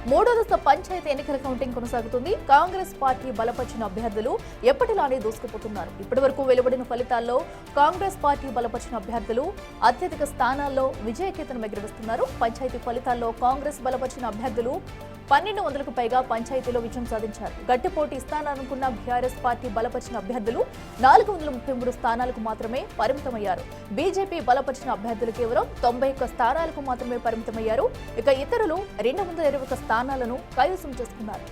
మూడో దశ పంచాయతీ ఎన్నికల కౌంటింగ్ కొనసాగుతుంది. కాంగ్రెస్ పార్టీ బలపరిచిన అభ్యర్థులు ఎప్పటిలానే దూసుకుపోతున్నారు. ఇప్పటివరకు వెలువడిన ఫలితాల్లో కాంగ్రెస్ పార్టీ బలపరిచిన అభ్యర్థులు అత్యధిక స్థానాల్లో విజయకేతనం ఎగురవేస్తున్నారు. పంచాయతీ ఫలితాల్లో కాంగ్రెస్ బలపరిచిన అభ్యర్థులు 1200కు పైగా పంచాయతీలో విజయం సాధించారు. గట్టి పోటీ ఇస్తాననుకున్న బీఆర్ఎస్ పార్టీ బలపరిచిన అభ్యర్థులు 433 స్థానాలకు మాత్రమే పరిమితమయ్యారు. బీజేపీ బలపరిచిన అభ్యర్థులు కేవలం 91 స్థానాలకు మాత్రమే పరిమితమయ్యారు. ఇక ఇతరులు 221 స్థానాలను కైవసం చేసుకున్నారు.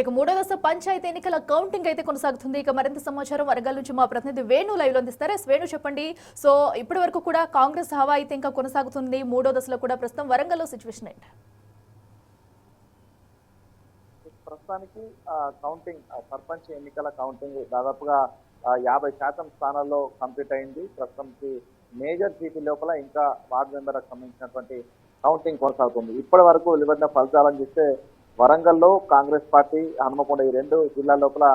ఇక మూడో దశ పంచాయతీ ఎన్నికల కౌంటింగ్ అయితే కొనసాగుతుంది. ఇక మరింత సమాచారం వరంగల్ నుంచి మా ప్రతినిధి వేణు లైవ్ లో అందిస్తారు. వేణు చెప్పండి. సో ఇప్పటి వరకు కూడా కాంగ్రెస్ హవా అయితే ఇంకా కొనసాగుతుంది. మూడో దశలో కూడా ప్రస్తుతం వరంగల్ లో సిచ్యువేషన్ ఏంటి? ప్రస్తుతానికి కౌంటింగ్ సర్పంచ్ ఎన్నికల కౌంటింగ్ దాదాపుగా 50% స్థానాల్లో కంప్లీట్ అయింది. ప్రస్తుతానికి మేజర్ సిటీ లోపల ఇంకా వార్డు మెంబర్లకు సంబంధించినటువంటి కౌంటింగ్ కొనసాగుతుంది. ఇప్పటి వరకు వెలువడిన ఫలితాలను చూస్తే వరంగల్లో కాంగ్రెస్ పార్టీ, హనుమకొండ ఈ 2 జిల్లాల లోపల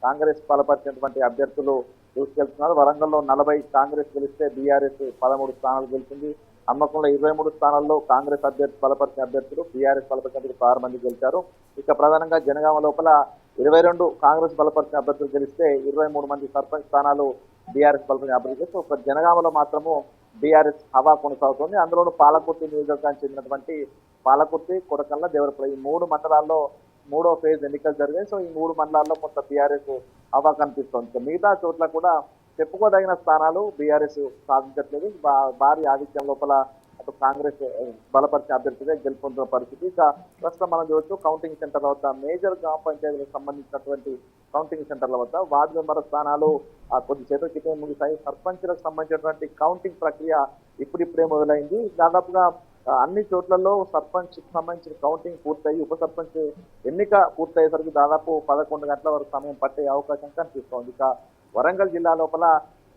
కాంగ్రెస్ బలపరిచినటువంటి అభ్యర్థులు దూసుకెళ్తున్నారు. వరంగల్లో 40 కాంగ్రెస్ గెలిస్తే బీఆర్ఎస్ 13 స్థానాలు గెలిచింది. హనుమకొండలో 23 స్థానాల్లో కాంగ్రెస్ బలపరిచిన అభ్యర్థులు, బీఆర్ఎస్ బలపరిచిన అభ్యర్థులు 6 మంది గెలిచారు. ఇక ప్రధానంగా జనగామ లోపల 22 కాంగ్రెస్ బలపరిచిన అభ్యర్థులు గెలిస్తే 23 మంది సర్పంచ్ స్థానాలు బీఆర్ఎస్ బలపరిచిన అభ్యర్థులు. ఒక జనగామలో మాత్రము బీఆర్ఎస్ హవా కొనసాగుతుంది. అందులోనూ పాలకుర్తి నియోజకవర్గానికి చెందినటువంటి పాలకుర్తి, కొడకళ్ళ, దేవరపల్లి ఈ 3 మండలాల్లో 3వ ఫేజ్ ఎన్నికలు జరిగాయి. సో ఈ 3 మండలాల్లో కొంత బీఆర్ఎస్ హవా కనిపిస్తుంది. మిగతా చోట్ల కూడా చెప్పుకోదగిన స్థానాలు బీఆర్ఎస్ సాధించట్లేదు. భారీ ఆధిక్యం లోపల అటు కాంగ్రెస్ బలపరిచిన అభ్యర్థిగా గెలుపొందుతున్న పరిస్థితి. ఇక ప్రస్తుతం మనం చూడొచ్చు కౌంటింగ్ సెంటర్ల వద్ద మేజర్ గ్రామ పంచాయతీలకు సంబంధించినటువంటి కౌంటింగ్ సెంటర్ల వద్ద వార్డు మెంబర్ స్థానాలు కొద్దిసేపటి క్రితం ముగిశాయి. సర్పంచ్లకు సంబంధించినటువంటి కౌంటింగ్ ప్రక్రియ ఇప్పుడిప్పుడే మొదలైంది. దాదాపుగా అన్ని చోట్లలో సర్పంచ్ సంబంధించిన కౌంటింగ్ పూర్తయి ఉప సర్పంచ్ ఎన్నిక పూర్తయ్యేసరికి దాదాపు 11 గంటల వరకు సమయం పట్టే అవకాశం కనిపిస్తోంది. ఇక వరంగల్ జిల్లా లోపల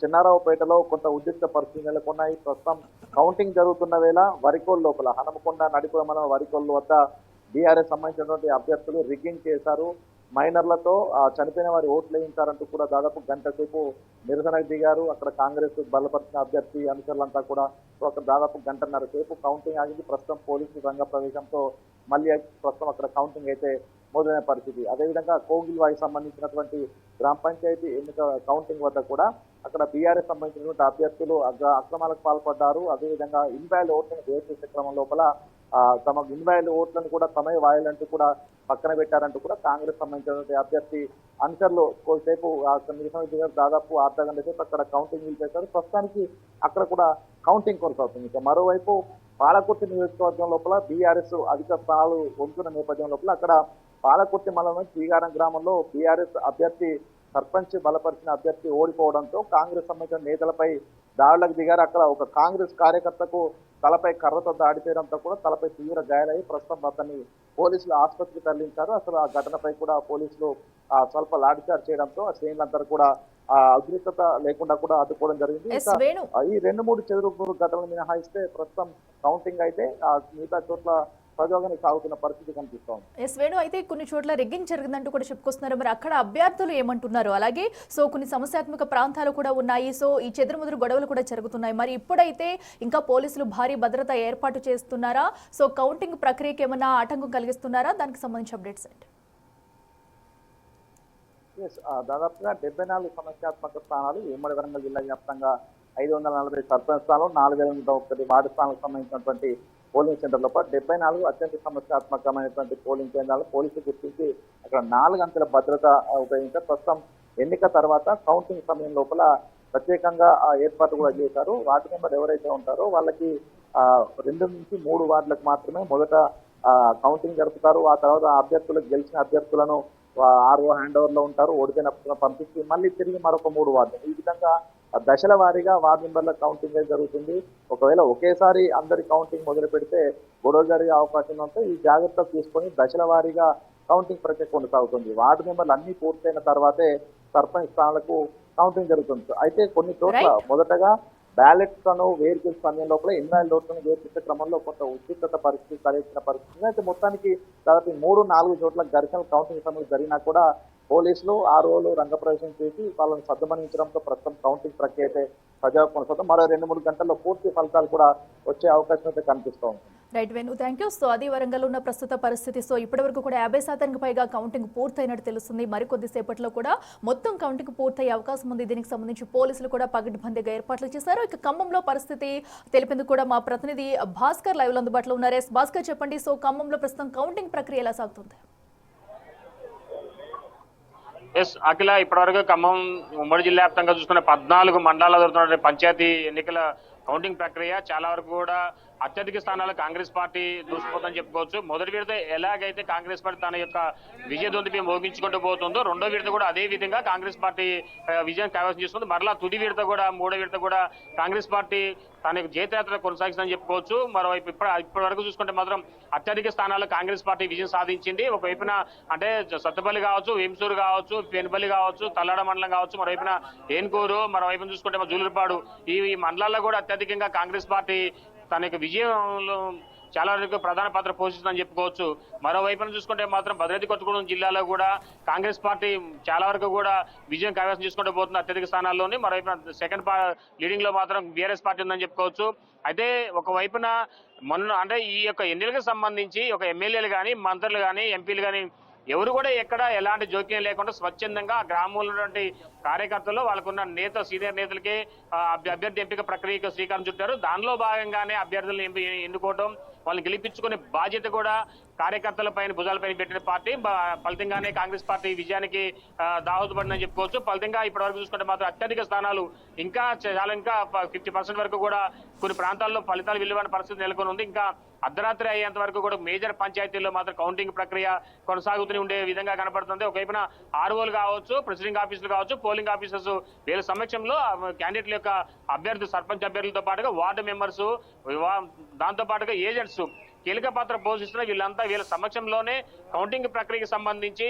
చిన్నారావుపేటలో కొంత ఉద్రిక్త పరిస్థితులు నెలకొన్నాయి. ప్రస్తుతం కౌంటింగ్ జరుగుతున్న వేళ వరికోల్ లోపల హనుమకొండ నడిపే మన వరికోల్ వద్ద బీఆర్ఎస్ సంబంధించినటువంటి అభ్యర్థులు రిగ్గింగ్ చేశారు. మైనర్లతో చనిపోయిన వారి ఓట్లు వేయించారంటూ కూడా దాదాపు గంట సేపు నిరసనకు దిగారు. అక్కడ కాంగ్రెస్ బలపరిచిన అభ్యర్థి అనుచరులంతా కూడా అక్కడ దాదాపు గంటన్నర సేపు కౌంటింగ్ ఆగింది. ప్రస్తుతం పోలీసు రంగ ప్రవేశంతో మళ్ళీ ప్రస్తుతం అక్కడ కౌంటింగ్ అయితే మొదలైన పరిస్థితి. అదేవిధంగా కోగిల్వాయికి సంబంధించినటువంటి గ్రామ పంచాయతీ ఎన్నిక కౌంటింగ్ వద్ద కూడా అక్కడ బీఆర్ఎస్ సంబంధించినటువంటి అభ్యర్థులు అక్రమాలకు పాల్పడ్డారు. అదేవిధంగా ఇన్వాల్డ్ ఓట్లను వేసే క్రమం లోపల తమ ఇన్వాల్డ్ ఓట్లను కూడా తమే వాయాలంటూ కూడా పక్కన పెట్టారంటూ కూడా కాంగ్రెస్ సంబంధించినటువంటి అభ్యర్థి అనుచరులు కొద్దిసేపు దాదాపు అర్ధ గంట సేపు అక్కడ కౌంటింగ్ నిలిపేశారు. ప్రస్తుతానికి అక్కడ కూడా కౌంటింగ్ కొనసాగుతుంది. ఇక మరోవైపు పాలకుర్తి నియోజకవర్గం లోపల బీఆర్ఎస్ అధిక స్థానాలు పొందుతున్న నేపథ్యం లోపల అక్కడ పాలకుర్తి మండలం శ్రీగారం గ్రామంలో బీఆర్ఎస్ అభ్యర్థి సర్పంచ్ బలపరిచిన అభ్యర్థి ఓడిపోవడంతో కాంగ్రెస్ సంబంధించిన నేతలపై దాడులకు దిగారు. అక్కడ ఒక కాంగ్రెస్ కార్యకర్తకు తలపై కర్రతో దాడి చేయడంతో కూడా తలపై తీవ్ర గాయాలయ్యి ప్రస్తుతం అతన్ని పోలీసులు ఆసుపత్రికి తరలించారు. అసలు ఆ ఘటనపై కూడా పోలీసులు స్వల్ప లాఠీచార్జ్ చేయడంతో ఆ శ్రేణులందరూ కూడా ఉద్రిక్తత లేకుండా కూడా అడ్డుకోవడం జరిగింది. ఈ 2-3 చెదురు ఘటనలు మినహాయిస్తే ప్రస్తుతం కౌంటింగ్ అయితే మిగతా చోట్ల సజావుగానే సాగుతున్న పరిస్థితి కనిపిస్తోంది. వేణు, అయితే కొన్ని చోట్ల రిగ్గింగ్ జరిగిందంటూ కూడా చెప్పుకొస్తున్నారు. మరి అక్కడ అభ్యర్థులు ఏమంటున్నారు? అలాగే సో కొన్ని సమస్యాత్మక ప్రాంతాలు కూడా ఉన్నాయి. సో ఈ చెదురుముదురు గొడవలు కూడా జరుగుతున్నాయి. మరి ఇప్పుడైతే ఇంకా పోలీసులు భారీ భద్రత ఏర్పాటు చేస్తున్నారా? సో కౌంటింగ్ ప్రక్రియకి ఏమైనా ఆటంకం కలిగిస్తున్నారా? దానికి సంబంధించి అప్డేట్స్ ఏంటి? దాదాపుగా 74 సమస్యాత్మక స్థానాలు ఉమ్మడి వరంగల్ జిల్లా వ్యాప్తంగా 540 సర్పంచ్ స్థానాలు, 4001 వార్డు స్థానాలకు సంబంధించినటువంటి పోలింగ్ సెంటర్ లోపల 74 అత్యంత సమస్యాత్మకమైనటువంటి పోలింగ్ కేంద్రాలు పోలీసులు గుర్తించి అక్కడ 4 అంకెల భద్రత ఉపయోగించారు. ప్రస్తుతం ఎన్నిక తర్వాత కౌంటింగ్ సమయం లోపల ప్రత్యేకంగా ఏర్పాటు కూడా చేశారు. వార్డు మెంబర్ ఎవరైతే ఉంటారో వాళ్ళకి 2 నుంచి 3 వార్డులకు మాత్రమే మొదట కౌంటింగ్ జరుపుతారు. ఆ తర్వాత అభ్యర్థులకు గెలిచిన అభ్యర్థులను ఆర్ఓ హ్యాండ్ ఓవర్ లో ఉంటారు. ఓడిపోయిన పంపించి మళ్ళీ తిరిగి మరొక 3 వార్డులు ఈ విధంగా దశల వారీగా వార్డు మెంబర్ల కౌంటింగ్ జరుగుతుంది. ఒకవేళ ఒకేసారి అందరి కౌంటింగ్ మొదలు పెడితే గొడవ జరిగే అవకాశం ఉంటే ఈ జాగ్రత్తలు తీసుకొని దశల వారీగా కౌంటింగ్ ప్రక్రియ కొనసాగుతుంది. వార్డు మెంబర్లు అన్ని పూర్తయిన తర్వాతే సర్పంచ్ స్థానాలకు కౌంటింగ్ జరుగుతుంది. అయితే కొన్ని చోట్ల మొదటగా బ్యాలెట్స్ ను వేరు చేసే సమయం లోపల ఎన్నికల ఓట్లను వేరు చేసే క్రమంలో కొంత ఉద్రిక్తత పరిస్థితి తలెత్తిన పరిస్థితి. అయితే మొత్తానికి దాదాపు 3-4 చోట్ల ఘర్షణలు కౌంటింగ్ సమయంలో జరిగినా కూడా పోలీసులు ఆర్ఓలు రంగప్రవేశం చేసి వాళ్ళని సద్దుమణించడంతో ప్రస్తుతం కౌంటింగ్ ప్రక్రియ అయితే సజావుగా కొనసాగుతుంది. మరో 2-3 గంటల్లో పూర్తి ఫలితాలు కూడా వచ్చే అవకాశం అయితే కనిపిస్తూ ఉంటుంది. Right Venu, thank you. So అది వరంగల్ ఉన్న ప్రస్తుత పరిస్థితి. సో ఇప్పటివరకు కూడా 50% పైగా కౌంటింగ్ పూర్తయినట్టు తెలుస్తుంది. మరికొద్ది సేపట్లో కూడా మొత్తం కౌంటింగ్ పూర్తయ్యే అవకాశం ఉంది. దీనికి సంబంధించి పోలీసులు కూడా పగడ్బందీగా ఏర్పాట్లు చేశారు. ఇక ఖమ్మంలో పరిస్థితి తెలిపేందుకు కూడా మా ప్రతినిధి భాస్కర్ లైవ్ లో అందుబాటులో ఉన్నారు. భాస్కర్, చెప్పండి. సో ఖమ్మంలో ప్రస్తుతం కౌంటింగ్ ప్రక్రియ ఎలా సాగుతుంది? అఖిల, ఇప్పటివరకు ఖమ్మం ఉమ్మడి జిల్లా వ్యాప్తంగా చూసుకున్న 14 మండలాల్లో జరుగుతున్న పంచాయతీ ఎన్నికల కౌంటింగ్ ప్రక్రియ చాలా వరకు కూడా అత్యధిక స్థానాలు కాంగ్రెస్ పార్టీ దూసుకుపోతుందని చెప్పుకోవచ్చు. మొదటి విడత ఎలాగైతే కాంగ్రెస్ పార్టీ తన యొక్క విజయ దొంతిపై మోగించుకుంటూ పోతుందో, రెండో విడత కూడా అదే విధంగా కాంగ్రెస్ పార్టీ విజయం కైవసం చేసుకుంది. మరలా తుది విడత కూడా, మూడో విడత కూడా కాంగ్రెస్ పార్టీ తన యొక్క జయయాత్ర కొనసాగిస్తుందని చెప్పుకోవచ్చు. మరోవైపు ఇప్పటి వరకు చూసుకుంటే మాత్రం అత్యధిక స్థానాల్లో కాంగ్రెస్ పార్టీ విజయం సాధించింది. ఒకవైపున అంటే సత్తపల్లి కావచ్చు, వేంసూరు కావచ్చు, పెనుపల్లి కావచ్చు, తల్లాడ మండలం కావచ్చు, మరోవైపున ఏన్కూరు, మరోవైపున చూసుకుంటే జూలూరుపాడు, ఈ మండలాల్లో కూడా అత్యధికంగా కాంగ్రెస్ పార్టీ తన యొక్క విజయంలో చాలా వరకు ప్రధాన పాత్ర పోషిస్తుందని చెప్పుకోవచ్చు. మరోవైపున చూసుకుంటే మాత్రం భద్రాద్రి కొత్తగూడెం జిల్లాలో కూడా కాంగ్రెస్ పార్టీ చాలా వరకు కూడా విజయం కైవసం చేసుకుంటూ పోతుంది అత్యధిక స్థానాల్లోని. మరోవైపున సెకండ్ లీడింగ్ లో మాత్రం బీఆర్ఎస్ పార్టీ ఉందని చెప్పుకోవచ్చు. అయితే ఒకవైపున అంటే ఈ యొక్క ఎన్నికలకు సంబంధించి ఒక ఎమ్మెల్యేలు కానీ, మంత్రులు కానీ, ఎంపీలు కానీ ఎవరు కూడా ఎక్కడ ఎలాంటి జోక్యం లేకుండా స్వచ్ఛందంగా గ్రామంలో ఉన్నటువంటి కార్యకర్తలు, వాళ్ళకున్న సీనియర్ నేతలకి అభ్యర్థి ఎంపిక ప్రక్రియకు శ్రీకారం చుట్టారు. దానిలో భాగంగానే అభ్యర్థులను ఎన్నుకోవడం, వాళ్ళని గెలిపించుకునే బాధ్యత కూడా కార్యకర్తల పైన, భుజాలపైన పెట్టిన పార్టీ. ఫలితంగానే కాంగ్రెస్ పార్టీ విజయానికి దాహోదపడిందని చెప్పుకోవచ్చు. ఫలితంగా ఇప్పటివరకు చూసుకుంటే మాత్రం అత్యధిక స్థానాలు ఇంకా 50% వరకు కూడా కొన్ని ప్రాంతాల్లో ఫలితాలు వెలువడిన పరిస్థితి నెలకొని ఉంది. ఇంకా అర్ధరాత్రి అయ్యేంత వరకు కూడా మేజర్ పంచాయతీల్లో మాత్రం కౌంటింగ్ ప్రక్రియ కొనసాగుతూనే ఉండే విధంగా కనపడుతుంది. ఒకవైపున ఆర్ఓలు కావచ్చు, ప్రిసైడింగ్ ఆఫీసులు కావచ్చు, పోలింగ్ ఆఫీసర్స్ వీళ్ళ సమక్షంలో క్యాండిడేట్ల యొక్క అభ్యర్థి, సర్పంచ్ అభ్యర్థులతో పాటుగా వార్డు మెంబర్స్, దాంతో పాటుగా ఏజెంట్స్ కీలక పాత్ర పోషిస్తున్న వీళ్ళంతా వీళ్ళ సమక్షంలోనే కౌంటింగ్ ప్రక్రియకి సంబంధించి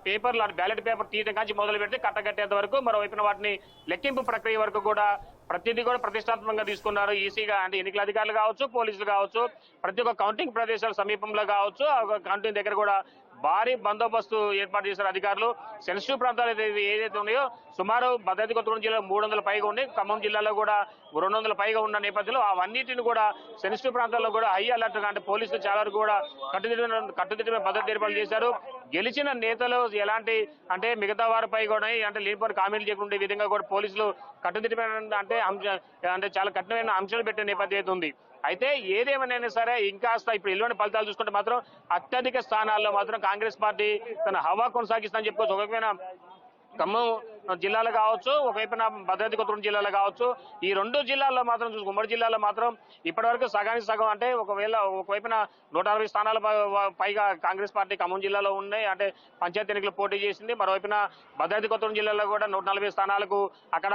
పేపర్లు, బ్యాలెట్ పేపర్ తీయడం కానీ మొదలు పెడితే కట్టగట్టేంత వరకు, మరోవైపున వాటిని లెక్కింపు ప్రక్రియ వరకు కూడా ప్రతిదీ కూడా ప్రతిష్టాత్మకంగా తీసుకున్నారు. ఈసీగా అంటే ఎన్నికల అధికారులు కావచ్చు, పోలీసులు కావచ్చు, ప్రతి ఒక్క కౌంటింగ్ ప్రదేశాల సమీపంలో కావచ్చు, కౌంటింగ్ దగ్గర కూడా భారీ బందోబస్తు ఏర్పాటు చేశారు అధికారులు. సెన్సిటివ్ ప్రాంతాలు ఏదైతే ఉన్నాయో సుమారు భద్రాద్రి కొత్తగూడెం జిల్లాలో 300 పైగా ఉన్నాయి, ఖమ్మం జిల్లాలో కూడా 200 పైగా ఉన్న నేపథ్యంలో అవన్నిటిని కూడా సెన్సిటివ్ ప్రాంతాల్లో కూడా హై అలర్ట్ గా, అంటే పోలీసులు చాలా వరకు కూడా కట్టుదిట్టమైన భద్రత ఏర్పాటు చేశారు. గెలిచిన నేతలు ఎలాంటి అంటే మిగతా వారిపై కూడా అంటే లేనిపోయిన కామెంట్లు చేయకుండా విధంగా కూడా పోలీసులు కట్టుదిట్టమైన అంటే చాలా కఠినమైన అంశాలు పెట్టే నేపథ్యం అయితే ఉంది. అయితే ఏదేమైనా సరే ఇంకాస్త ఇప్పుడు ఎల్లుండి ఫలితాలు చూసుకుంటే మాత్రం అత్యధిక స్థానాల్లో మాత్రం కాంగ్రెస్ పార్టీ తన హవా కొనసాగిస్తుందని చెప్పుకోవచ్చు. ఒకవైపున ఖమ్మం జిల్లాలో కావచ్చు, ఒకవైపున భద్రాద్రి కొత్తగూడెం జిల్లాలో కావచ్చు, ఈ 2 జిల్లాల్లో మాత్రం ఉమ్మడి జిల్లాలో మాత్రం ఇప్పటివరకు సగానికి సగం అంటే ఒకవైపున 160 స్థానాల పైగా కాంగ్రెస్ పార్టీ ఖమ్మం జిల్లాలో ఉన్నాయి, అంటే పంచాయతీ ఎన్నికలు పోటీ చేసింది. మరోవైపున భద్రాద్రి కొత్తగూడెం జిల్లాలో కూడా 140 స్థానాలకు అక్కడ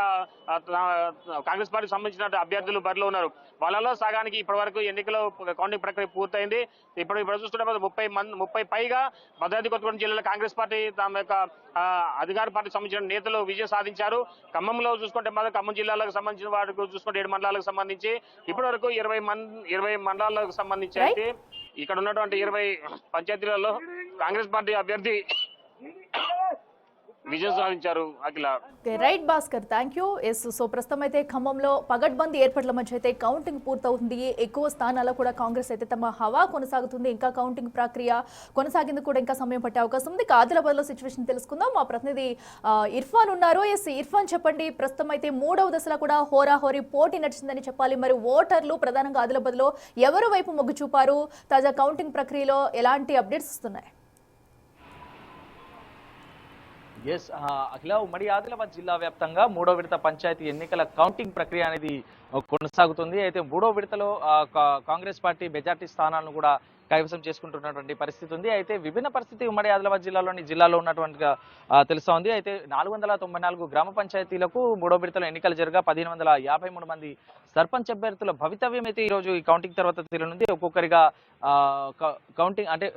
కాంగ్రెస్ పార్టీకి సంబంధించిన అభ్యర్థులు బరిలో ఉన్నారు. వాళ్ళలో సగానికి ఇప్పటివరకు ఎన్నికల కౌంటింగ్ ప్రక్రియ పూర్తయింది. ఇప్పుడు చూస్తుంటే 30 పైగా భద్రాద్రి కొత్తగూడెం జిల్లాలో కాంగ్రెస్ పార్టీ తమ యొక్క అధికార పార్టీకి సంబంధించిన నేతలు విజయం సాధించారు. ఖమ్మంలో చూసుకుంటే మాత్రం ఖమ్మం జిల్లాలకు సంబంధించిన వాటికి చూసుకుంటే 7 మండలాలకు సంబంధించి ఇప్పటి వరకు 20 మండలాలకు సంబంధించి అయితే ఇక్కడ ఉన్నటువంటి 20 పంచాయతీలలో కాంగ్రెస్ పార్టీ అభ్యర్థి విజయం సాధించారు. Akhila, right Bhaskar, thank you. So ప్రస్తుతం అయితే ఖమ్మంలో పగడ్బందీ ఏర్పాట్ల మధ్య అయితే కౌంటింగ్ పూర్తవుతుంది. ఎక్కువ స్థానాల్లో కూడా కాంగ్రెస్ అయితే తమ హవా కొనసాగుతుంది. ఇంకా కౌంటింగ్ ప్రక్రియ కొనసాగేందుకు కూడా ఇంకా సమయం పట్టే అవకాశం ఉంది. ఆదిలాబాద్ లో సిచ్యువేషన్ తెలుసుకుందాం. మా ప్రతినిధి ఇర్ఫాన్ ఉన్నారు. ఇర్ఫాన్, చెప్పండి. ప్రస్తుతం అయితే 3వ దశలో కూడా హోరాహోరీ పోటీ నడిచిందని చెప్పాలి. మరి ఓటర్లు ప్రధానంగా ఆదిలాబాద్ లో ఎవరు వైపు మొగ్గు చూపారు? తాజా కౌంటింగ్ ప్రక్రియలో ఎలాంటి అప్డేట్స్ వస్తున్నాయి? అఖిల, ఉమ్మడి ఆదిలాబాద్ జిల్లా వ్యాప్తంగా 3వ విడత పంచాయతీ ఎన్నికల కౌంటింగ్ ప్రక్రియ అనేది కొనసాగుతుంది. అయితే 3వ విడతలో కాంగ్రెస్ పార్టీ మెజార్టీ స్థానాలను కూడా కైవసం చేసుకుంటున్నటువంటి పరిస్థితి ఉంది. అయితే విభిన్న పరిస్థితి ఉమ్మడి ఆదిలాబాద్ జిల్లాలో ఉన్నటువంటిగా తెలుస్తా ఉంది. అయితే 494 గ్రామ పంచాయతీలకు మూడో విడతలో ఎన్నికలు జరగా 1553 మంది సర్పంచ్ అభ్యర్థుల భవితవ్యం అయితే ఈ రోజు ఈ కౌంటింగ్ తర్వాత తేలనుంది. ఒక్కొక్కరిగా కౌంటింగ్ అంటే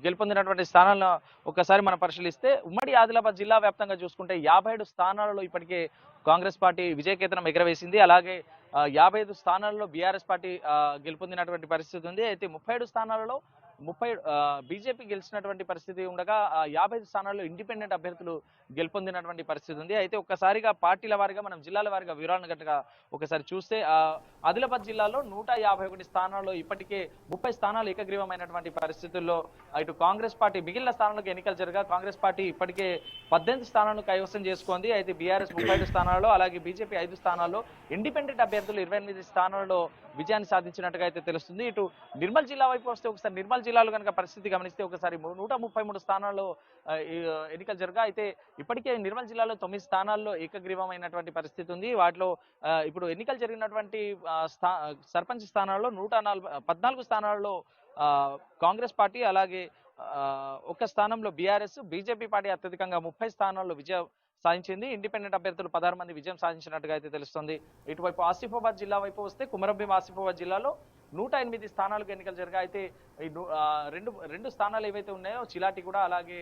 గెలుపొందినటువంటి స్థానాలను ఒకసారి మనం పరిశీలిస్తే ఉమ్మడి ఆదిలాబాద్ జిల్లా వ్యాప్తంగా చూసుకుంటే 57 స్థానాలలో ఇప్పటికే కాంగ్రెస్ పార్టీ విజయకేతనం ఎగరవేసింది. అలాగే 55 స్థానాల్లో బీఆర్ఎస్ పార్టీ గెలుపొందినటువంటి పరిస్థితి ఉంది. అయితే 37 స్థానాలలో బీజేపీ గెలిచినటువంటి పరిస్థితి ఉండగా 55 స్థానాల్లో ఇండిపెండెంట్ అభ్యర్థులు గెలుపొందినటువంటి పరిస్థితి ఉంది. అయితే ఒక్కసారిగా పార్టీల వారిగా మనం జిల్లాల వారిగా వివరాలను గట్టిగా ఒకసారి చూస్తే ఆదిలాబాద్ జిల్లాలో 151 స్థానాల్లో ఇప్పటికే 30 స్థానాలు ఏకగ్రీవమైనటువంటి పరిస్థితుల్లో ఇటు కాంగ్రెస్ పార్టీ మిగిలిన స్థానాలకు ఎన్నికలు జరగా కాంగ్రెస్ పార్టీ ఇప్పటికే 18 స్థానాలను కైవసం చేసుకుంది. అయితే బీఆర్ఎస్ 35 స్థానాల్లో అలాగే బీజేపీ 5 స్థానాల్లో ఇండిపెండెంట్ అభ్యర్థులు 28 స్థానాల్లో విజయాన్ని సాధించినట్టుగా అయితే తెలుస్తుంది. ఇటు నిర్మల్ జిల్లా వైపు వస్తే ఒకసారి నిర్మల్ జిల్లాలో కనుక పరిస్థితి గమనిస్తే ఒకసారి 133 స్థానాల్లో ఎన్నికలు జరగా అయితే ఇప్పటికే నిర్మల్ జిల్లాలో 9 స్థానాల్లో ఏకగ్రీవమైనటువంటి పరిస్థితి ఉంది. వాటిలో ఇప్పుడు ఎన్నికలు జరిగినటువంటి సర్పంచ్ స్థానాల్లో 114 స్థానాల్లో కాంగ్రెస్ పార్టీ అలాగే ఒక స్థానంలో బీఆర్ఎస్ బీజేపీ పార్టీ అత్యధికంగా 30 స్థానాల్లో విజయం సాధించింది. ఇండిపెండెంట్ అభ్యర్థులు 16 మంది విజయం సాధించినట్టుగా అయితే తెలుస్తుంది. ఇటువైపు ఆసిఫాబాద్ జిల్లా వైపు వస్తే కుమరంభీం ఆసిఫాబాద్ జిల్లాలో 108 స్థానాలకు ఎన్నికలు జరగా అయితే రెండు స్థానాలు ఏవైతే ఉన్నాయో చిలాటి కూడా అలాగే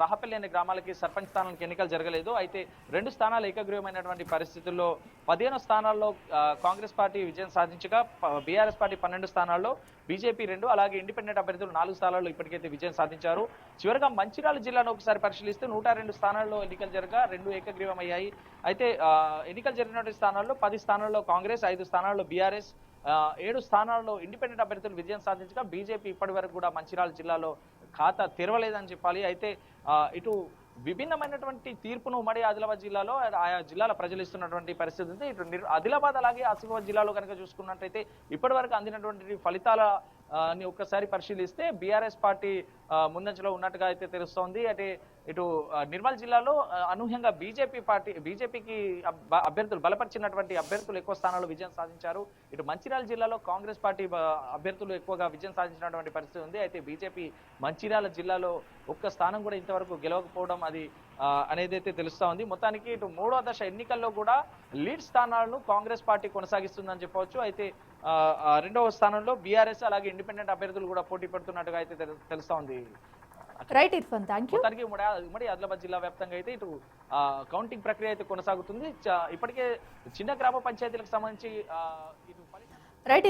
రాహపల్లి అనే గ్రామాలకి సర్పంచ్ స్థానానికి ఎన్నికలు జరగలేదు. అయితే 2 స్థానాలు ఏకగ్రీవమైనటువంటి పరిస్థితుల్లో 15 స్థానాల్లో కాంగ్రెస్ పార్టీ విజయం సాధించగా బీఆర్ఎస్ పార్టీ 12 స్థానాల్లో బీజేపీ 2 అలాగే ఇండిపెండెంట్ అభ్యర్థులు 4 స్థానాల్లో ఇప్పటికైతే విజయం సాధించారు. చివరిగా మంచిర్యాల జిల్లాను ఒకసారి పరిశీలిస్తే 102 స్థానాల్లో ఎన్నికలు జరగా 2 ఏకగ్రీవమయ్యాయి. అయితే ఎన్నికలు జరిగినటువంటి స్థానాల్లో 10 స్థానాల్లో కాంగ్రెస్ 5 స్థానాల్లో బీఆర్ఎస్ 7 స్థానాల్లో ఇండిపెండెంట్ అభ్యర్థులు విజయం సాధించగా బీజేపీ ఇప్పటి వరకు కూడా మంచిర్యాల జిల్లాలో ఖాతా తెరవలేదని చెప్పాలి. అయితే ఇటు విభిన్నమైనటువంటి తీర్పును ఉమ్మడి ఆదిలాబాద్ జిల్లాలో ఆయా జిల్లాల ప్రజలు ఇస్తున్నటువంటి పరిస్థితి ఉంది. ఇటు ఆదిలాబాద్ అలాగే ఆసిఫాబాద్ జిల్లాలో కనుక చూసుకున్నట్టయితే ఇప్పటి వరకు అందినటువంటి ఫలితాల ఒక్కసారి పరిశీలిస్తే బీఆర్ఎస్ పార్టీ ముందంజలో ఉన్నట్టుగా అయితే తెలుస్తోంది. అంటే ఇటు నిర్మల్ జిల్లాలో అనూహ్యంగా బీజేపీకి అభ్యర్థులు బలపరిచినటువంటి అభ్యర్థులు ఎక్కువ స్థానాల్లో విజయం సాధించారు. ఇటు మంచిర్యాల జిల్లాలో కాంగ్రెస్ పార్టీ అభ్యర్థులు ఎక్కువగా విజయం సాధించినటువంటి పరిస్థితి ఉంది. అయితే బీజేపీ మంచిర్యాల జిల్లాలో ఒక్క స్థానం కూడా ఇంతవరకు గెలవకపోవడం అది అనేది అయితే తెలుస్తా ఉంది. మొత్తానికి ఇటు 3వ దశ ఎన్నికల్లో కూడా లీడ్ స్థానాలను కాంగ్రెస్ పార్టీ కొనసాగిస్తుందని చెప్పవచ్చు. అయితే 2వ స్థానంలో బీఆర్ఎస్ అలాగే ఇండిపెండెంట్ అభ్యర్థులు కూడా పోటీ పడుతున్నట్టుగా అయితే తెలుస్తా ఉంది. Right Irfan, thank you. మొత్తానికి ఉమ్మడి ఆదిలాబాద్ జిల్లా వ్యాప్తంగా అయితే ఇటు కౌంటింగ్ ప్రక్రియ అయితే కొనసాగుతుంది. ఇప్పటికే చిన్న గ్రామ పంచాయతీలకు సంబంధించి ఇటు రైట్.